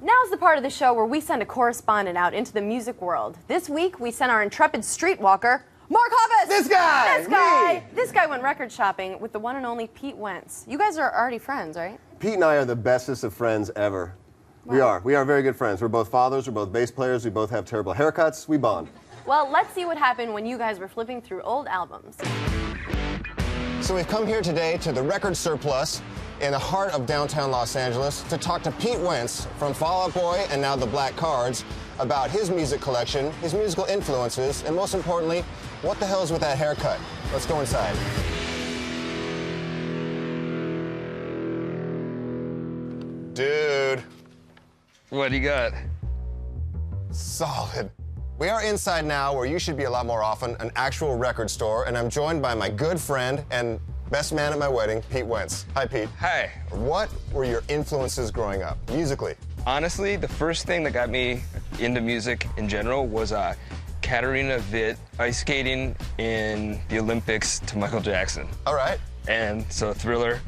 Now's the part of the show where we send a correspondent out into the music world. This week, we sent our intrepid streetwalker, Mark Hoppus! This guy went record shopping with the one and only Pete Wentz. You guys are already friends, right? Pete and I are the bestest of friends ever. Wow. We are very good friends. We're both fathers, we're both bass players, we both have terrible haircuts, we bond. Well, let's see what happened when you guys were flipping through old albums. So we've come here today to the Record Surplus in the heart of downtown Los Angeles to talk to Pete Wentz from Fall Out Boy and now the Black Cards about his music collection, his musical influences, and most importantly, what the hell is with that haircut? Let's go inside. Dude. What do you got? Solid. We are inside now where you should be a lot more often, an actual record store, and I'm joined by my good friend and best man at my wedding, Pete Wentz. Hi, Pete. Hi. What were your influences growing up, musically? Honestly, the first thing that got me into music in general was Katarina Witt ice skating in the Olympics to Michael Jackson. All right. And so Thriller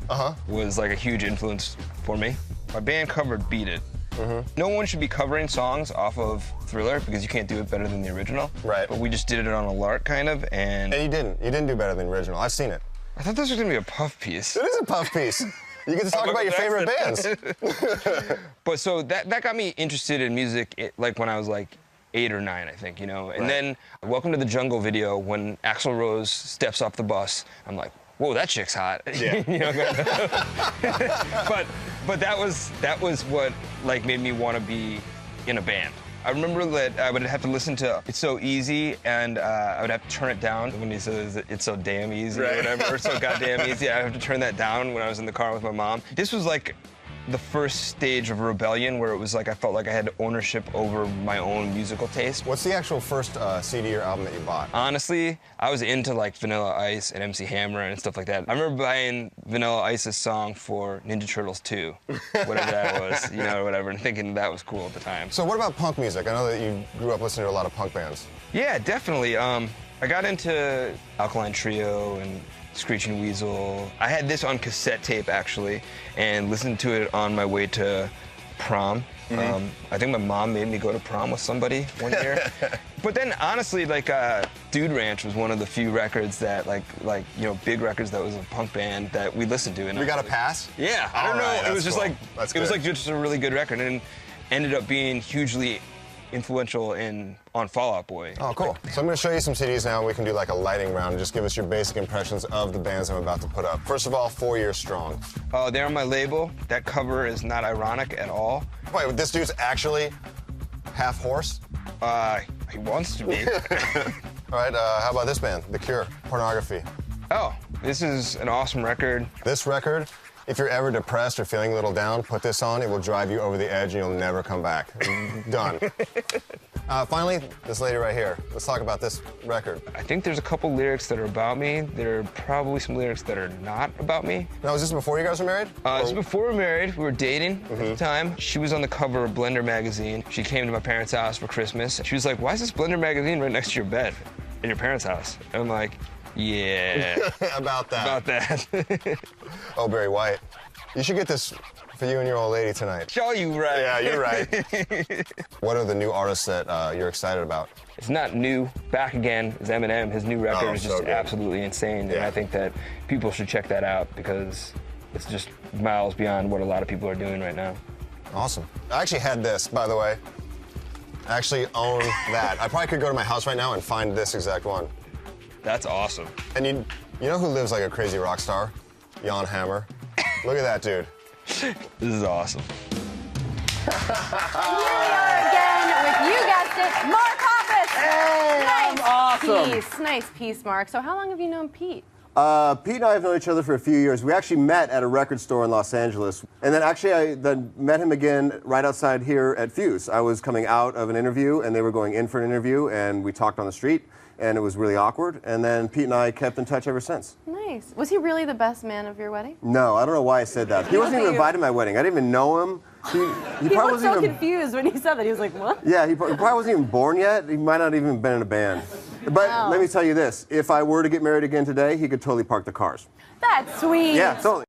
was like a huge influence for me. My band covered Beat It. No one should be covering songs off of Thriller because you can't do it better than the original. Right. But we just did it on a lark, kind of, and you didn't. You didn't do better than the original. I've seen it. I thought this was gonna be a puff piece. It is a puff piece. You get to talk about your favorite bands. But so that got me interested in music, like when I was like 8 or 9, I think, you know. And then Welcome to the Jungle video, when Axl Rose steps off the bus, I'm like, whoa, that chick's hot. Yeah. You know, but that was what like made me want to be in a band. I remember that I would have to listen to It's So Easy, and I would have to turn it down when he says it's so damn easy or whatever, or so goddamn easy. I have to turn that down when I was in the car with my mom. This was like the first stage of rebellion where it was like I felt like I had ownership over my own musical taste. What's the actual first CD or album that you bought? Honestly, I was into like Vanilla Ice and MC Hammer and stuff like that. I remember buying Vanilla Ice's song for Ninja Turtles 2, whatever that was, you know, or whatever, and thinking that was cool at the time. So what about punk music? I know that you grew up listening to a lot of punk bands. Yeah, definitely. I got into Alkaline Trio and Screeching Weasel. I had this on cassette tape, actually, and listened to it on my way to prom. I think my mom made me go to prom with somebody one year. But then, honestly, like, Dude Ranch was one of the few records that, like you know, big records that was a punk band that we listened to. And we got a pass? Yeah, I don't know. It was just cool. like, it was like just a really good record, and ended up being hugely influential on Fall Out Boy. Oh, cool. So I'm going to show you some CDs now, and we can do like a lighting round and just give us your basic impressions of the bands I'm about to put up. First of all, 4 Years Strong. They're on my label. That cover is not ironic at all. Wait, this dude's actually half horse? He wants to be. All right, how about this band, The Cure, Pornography? Oh, this is an awesome record. This record, if you're ever depressed or feeling a little down, put this on. It will drive you over the edge and you'll never come back. Done. Finally, this lady right here. Let's talk about this record. I think there's a couple lyrics that are about me. There are probably some lyrics that are not about me. Now, was this before you guys were married? This was before we were married. We were dating at the time. She was on the cover of Blender magazine. She came to my parents' house for Christmas. She was like, why is this Blender magazine right next to your bed in your parents' house? And I'm like, yeah. About that. About that. Oh, Barry White. You should get this for you and your old lady tonight. Show you right. Yeah, you're right. What are the new artists that you're excited about? It's not new. Back Again is Eminem. His new record is just absolutely insane. And I think that people should check that out because it's just miles beyond what a lot of people are doing right now. Awesome. I actually had this, by the way. I actually own that. I probably could go to my house right now and find this exact one. That's awesome. And you know who lives like a crazy rock star? Jan Hammer. Look at that dude. This is awesome. And here we are again with, you guessed it, Mark Hoppus. Hey, nice awesome. piece. Nice piece, Mark. So how long have you known Pete? Pete and I have known each other for a few years. We actually met at a record store in Los Angeles. And then actually I then met him again right outside here at Fuse. I was coming out of an interview and they were going in for an interview and we talked on the street and it was really awkward. And then Pete and I kept in touch ever since. Nice. Was he really the best man of your wedding? No, I don't know why I said that. He wasn't even invited to my wedding. I didn't even know him. He probably looked so confused when he said that. He was like, what? Yeah, he probably wasn't even born yet. He might not even have been in a band. But let me tell you this, if I were to get married again today, he could totally park the cars. That's sweet. Yeah, totally.